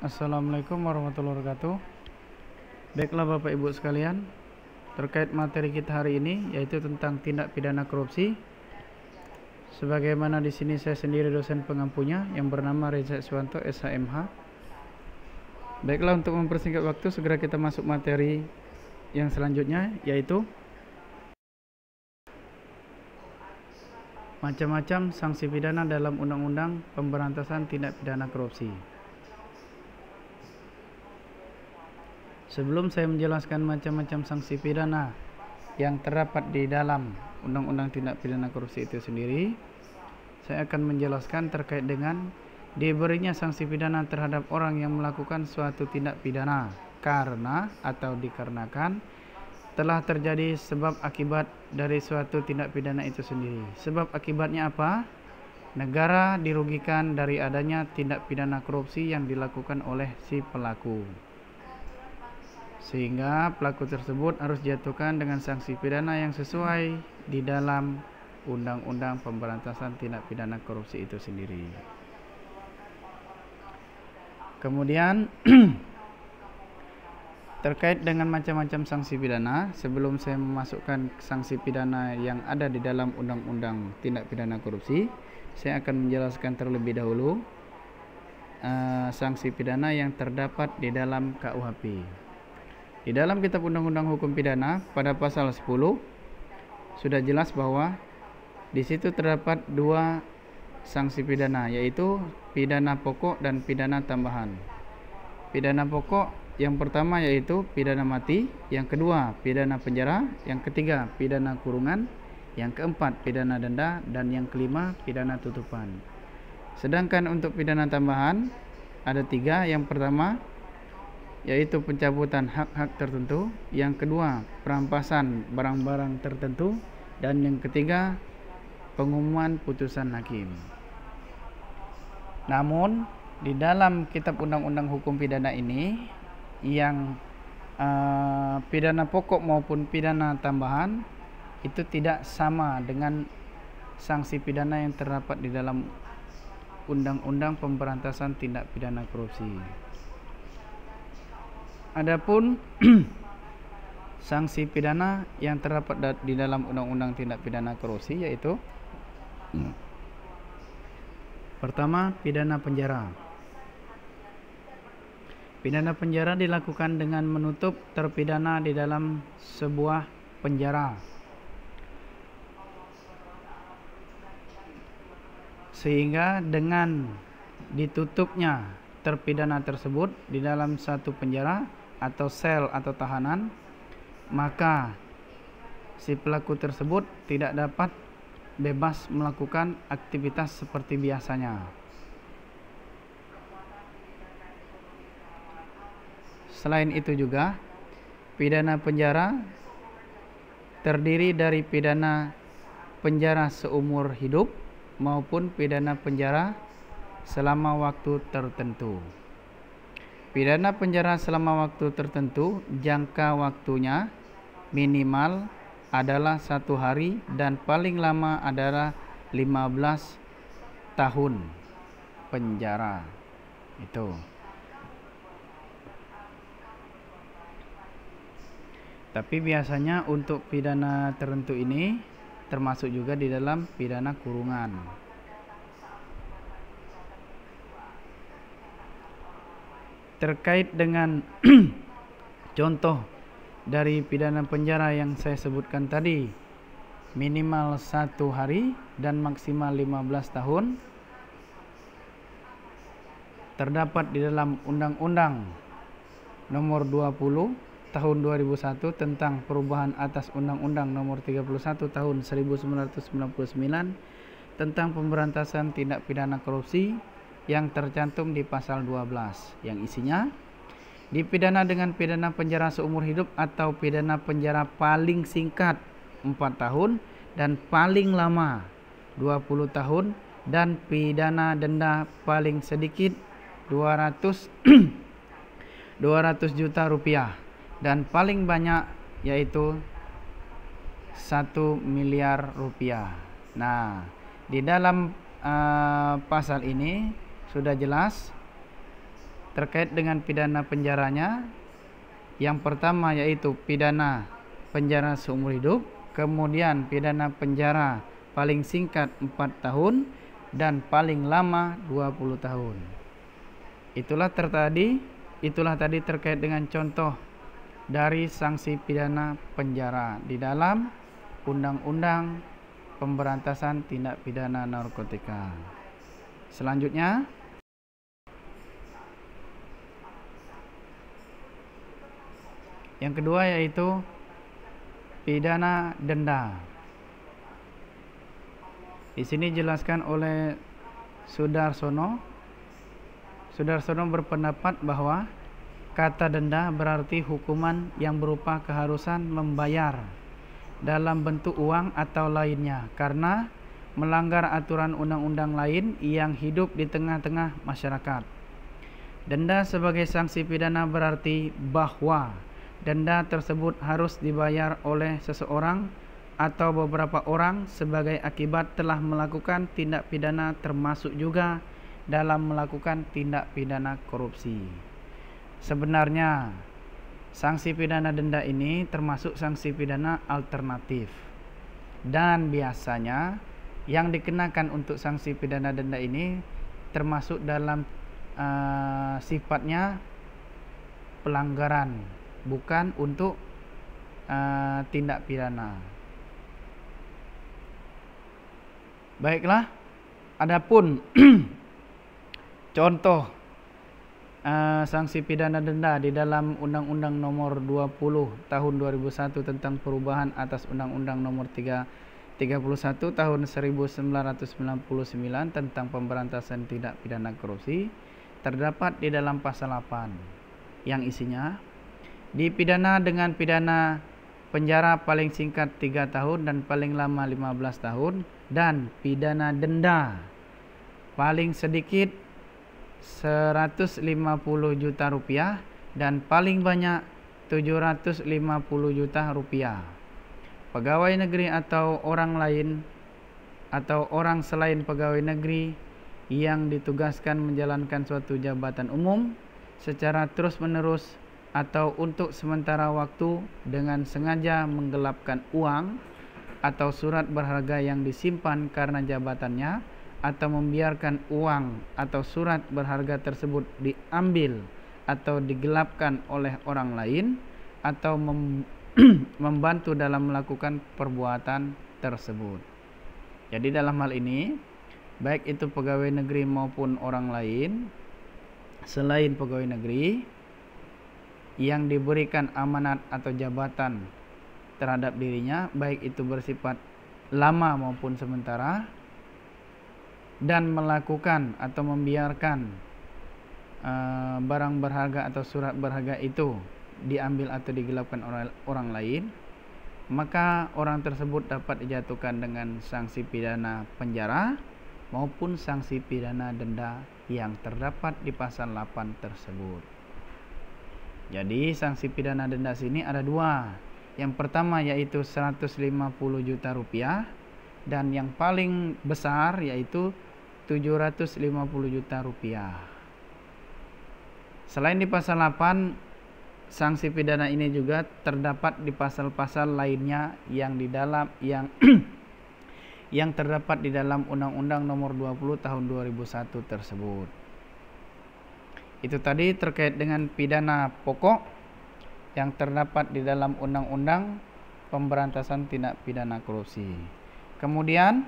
Assalamualaikum warahmatullahi wabarakatuh. Baiklah Bapak Ibu sekalian, terkait materi kita hari ini yaitu tentang tindak pidana korupsi. Sebagaimana di sini saya sendiri dosen pengampunya yang bernama Reza Iswanto SHMH. Baiklah, untuk mempersingkat waktu segera kita masuk materi yang selanjutnya, yaitu macam-macam sanksi pidana dalam Undang-Undang Pemberantasan Tindak Pidana Korupsi. Sebelum saya menjelaskan macam-macam sanksi pidana yang terdapat di dalam Undang-Undang Tindak Pidana Korupsi itu sendiri, saya akan menjelaskan terkait dengan diberinya sanksi pidana terhadap orang yang melakukan suatu tindak pidana karena atau dikarenakan telah terjadi sebab akibat dari suatu tindak pidana itu sendiri. Sebab akibatnya apa? Negara dirugikan dari adanya tindak pidana korupsi yang dilakukan oleh si pelaku, sehingga pelaku tersebut harus dijatuhkan dengan sanksi pidana yang sesuai di dalam Undang-Undang Pemberantasan Tindak Pidana Korupsi itu sendiri. Kemudian terkait dengan macam-macam sanksi pidana, sebelum saya memasukkan sanksi pidana yang ada di dalam Undang-Undang Tindak Pidana Korupsi, saya akan menjelaskan terlebih dahulu sanksi pidana yang terdapat di dalam KUHP. Di dalam Kitab Undang-Undang Hukum Pidana pada pasal 10 sudah jelas bahwa di situ terdapat dua sanksi pidana, yaitu pidana pokok dan pidana tambahan. Pidana pokok yang pertama yaitu pidana mati, yang kedua pidana penjara, yang ketiga pidana kurungan, yang keempat pidana denda, dan yang kelima pidana tutupan. Sedangkan untuk pidana tambahan ada tiga. Yang pertama yaitu pencabutan hak-hak tertentu, yang kedua perampasan barang-barang tertentu, dan yang ketiga pengumuman putusan hakim. Namun di dalam Kitab Undang-Undang Hukum Pidana ini, yang pidana pokok maupun pidana tambahan itu tidak sama dengan sanksi pidana yang terdapat di dalam Undang-Undang Pemberantasan Tindak Pidana Korupsi. Adapun sanksi pidana yang terdapat di dalam Undang-Undang Tindak Pidana Korupsi yaitu pertama, pidana penjara. Pidana penjara dilakukan dengan menutup terpidana di dalam sebuah penjara, sehingga dengan ditutupnya terpidana tersebut di dalam satu penjara atau sel atau tahanan, maka si pelaku tersebut tidak dapat bebas melakukan aktivitas seperti biasanya. Selain itu juga, pidana penjara terdiri dari pidana penjara seumur hidup maupun pidana penjara selama waktu tertentu. Pidana penjara selama waktu tertentu, jangka waktunya minimal adalah 1 hari dan paling lama adalah 15 tahun penjara. Itu. Tapi biasanya untuk pidana tertentu ini termasuk juga di dalam pidana kurungan. Terkait dengan contoh dari pidana penjara yang saya sebutkan tadi, minimal 1 hari dan maksimal 15 tahun, terdapat di dalam Undang-Undang Nomor 20 Tahun 2001 tentang perubahan atas Undang-Undang Nomor 31 Tahun 1999 tentang pemberantasan tindak pidana korupsi, yang tercantum di pasal 12, yang isinya dipidana dengan pidana penjara seumur hidup atau pidana penjara paling singkat 4 tahun dan paling lama 20 tahun, dan pidana denda paling sedikit 200 juta rupiah dan paling banyak yaitu 1 miliar rupiah. Nah, di dalam pasal ini sudah jelas terkait dengan pidana penjaranya. Yang pertama yaitu pidana penjara seumur hidup, kemudian pidana penjara paling singkat 4 tahun dan paling lama 20 tahun. Itulah tadi terkait dengan contoh dari sanksi pidana penjara di dalam Undang-Undang Pemberantasan Tindak Pidana Narkotika. Selanjutnya, yang kedua yaitu pidana denda. Di sini dijelaskan oleh Sudarsono. Sudarsono berpendapat bahwa kata denda berarti hukuman yang berupa keharusan membayar dalam bentuk uang atau lainnya karena melanggar aturan undang-undang lain yang hidup di tengah-tengah masyarakat. Denda sebagai sanksi pidana berarti bahwa denda tersebut harus dibayar oleh seseorang atau beberapa orang sebagai akibat telah melakukan tindak pidana, termasuk juga dalam melakukan tindak pidana korupsi. Sebenarnya sanksi pidana denda ini termasuk sanksi pidana alternatif, dan biasanya yang dikenakan untuk sanksi pidana denda ini termasuk dalam sifatnya pelanggaran, bukan untuk tindak pidana. Baiklah, adapun contoh sanksi pidana denda di dalam Undang-Undang Nomor 20 Tahun 2001 tentang perubahan atas Undang-Undang Nomor 31 Tahun 1999 tentang pemberantasan tindak pidana korupsi terdapat di dalam pasal 8 yang isinya dipidana dengan pidana penjara paling singkat 3 tahun dan paling lama 15 tahun dan pidana denda paling sedikit 150 juta rupiah dan paling banyak 750 juta rupiah. Pegawai negeri atau orang lain atau orang selain pegawai negeri yang ditugaskan menjalankan suatu jabatan umum secara terus-menerus atau untuk sementara waktu dengan sengaja menggelapkan uang atau surat berharga yang disimpan karena jabatannya, atau membiarkan uang atau surat berharga tersebut diambil atau digelapkan oleh orang lain, atau membantu dalam melakukan perbuatan tersebut. Jadi dalam hal ini, baik itu pegawai negeri maupun orang lain selain pegawai negeri yang diberikan amanat atau jabatan terhadap dirinya, baik itu bersifat lama maupun sementara, dan melakukan atau membiarkan barang berharga atau surat berharga itu diambil atau digelapkan oleh orang lain, maka orang tersebut dapat dijatuhkan dengan sanksi pidana penjara maupun sanksi pidana denda yang terdapat di pasal 8 tersebut. Jadi sanksi pidana denda sini ada dua. Yang pertama yaitu 150 juta rupiah, dan yang paling besar yaitu 750 juta rupiah. Selain di pasal 8, sanksi pidana ini juga terdapat di pasal-pasal lainnya yang di dalam yang terdapat di dalam Undang-Undang Nomor 20 Tahun 2001 tersebut. Itu tadi terkait dengan pidana pokok yang terdapat di dalam Undang-Undang Pemberantasan Tindak Pidana Korupsi. Kemudian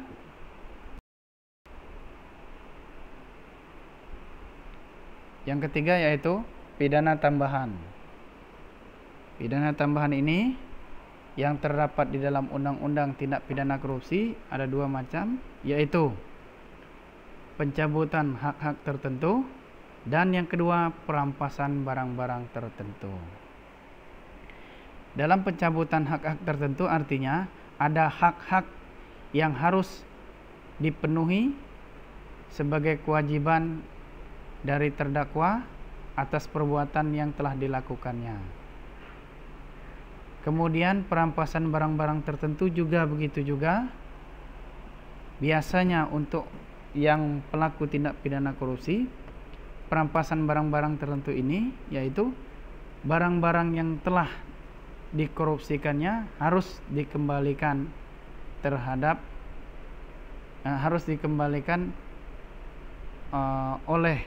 yang ketiga yaitu pidana tambahan. Pidana tambahan ini yang terdapat di dalam Undang-Undang Tindak Pidana Korupsi ada dua macam, yaitu pencabutan hak-hak tertentu dan yang kedua perampasan barang-barang tertentu. Dalam pencabutan hak-hak tertentu artinya ada hak-hak yang harus dipenuhi sebagai kewajiban dari terdakwa atas perbuatan yang telah dilakukannya. Kemudian perampasan barang-barang tertentu juga begitu juga. Biasanya untuk yang pelaku tindak pidana korupsi, perampasan barang-barang tertentu ini, yaitu barang-barang yang telah dikorupsikannya harus dikembalikan oleh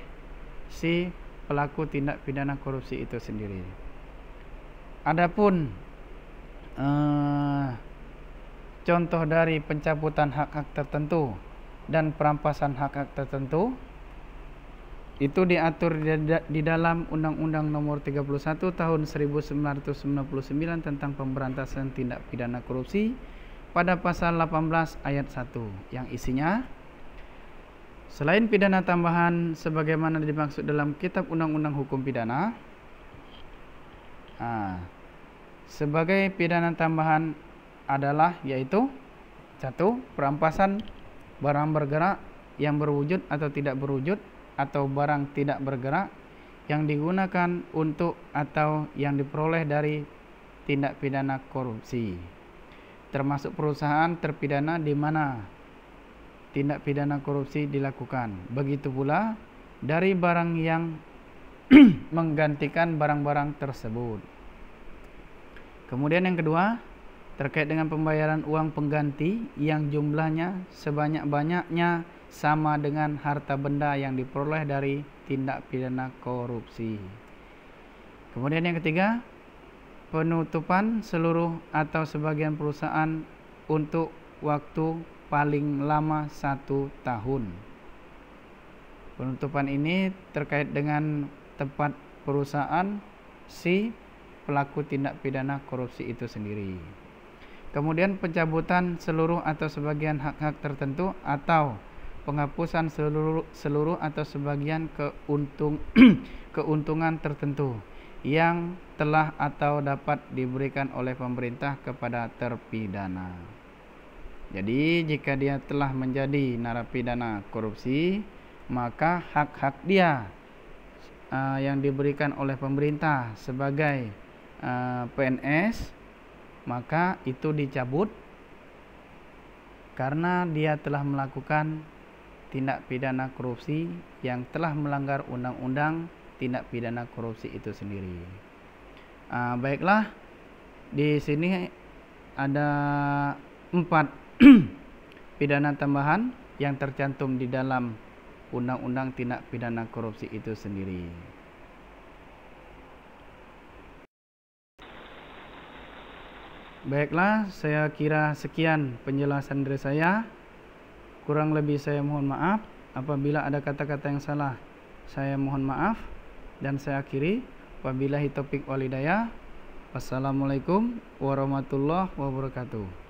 si pelaku tindak pidana korupsi itu sendiri. Adapun contoh dari pencabutan hak-hak tertentu dan perampasan hak-hak tertentu itu diatur di dalam Undang-Undang Nomor 31 Tahun 1999 tentang Pemberantasan Tindak Pidana Korupsi pada pasal 18 ayat 1 yang isinya selain pidana tambahan sebagaimana dimaksud dalam Kitab Undang-Undang Hukum Pidana, sebagai pidana tambahan adalah yaitu 1. Perampasan barang bergerak yang berwujud atau tidak berwujud atau barang tidak bergerak yang digunakan untuk atau yang diperoleh dari tindak pidana korupsi, termasuk perusahaan terpidana di mana tindak pidana korupsi dilakukan. Begitu pula dari barang yang menggantikan barang-barang tersebut. Kemudian yang kedua, terkait dengan pembayaran uang pengganti yang jumlahnya sebanyak-banyaknya sama dengan harta benda yang diperoleh dari tindak pidana korupsi. Kemudian yang ketiga, penutupan seluruh atau sebagian perusahaan untuk waktu paling lama 1 tahun. Penutupan ini terkait dengan tempat perusahaan si pelaku tindak pidana korupsi itu sendiri. Kemudian pencabutan seluruh atau sebagian hak-hak tertentu atau penghapusan seluruh atau sebagian keuntungan tertentu yang telah atau dapat diberikan oleh pemerintah kepada terpidana. Jadi jika dia telah menjadi narapidana korupsi, maka hak-hak dia yang diberikan oleh pemerintah sebagai PNS, maka itu dicabut karena dia telah melakukan tindak pidana korupsi yang telah melanggar undang-undang tindak pidana korupsi itu sendiri. Baiklah, di sini ada 4 pidana tambahan yang tercantum di dalam undang-undang tindak pidana korupsi itu sendiri. Baiklah, saya kira sekian penjelasan dari saya. Kurang lebih saya mohon maaf. Apabila ada kata-kata yang salah, saya mohon maaf. Dan saya akhiri. Wabillahi taufiq wal hidayah. Wassalamualaikum warahmatullahi wabarakatuh.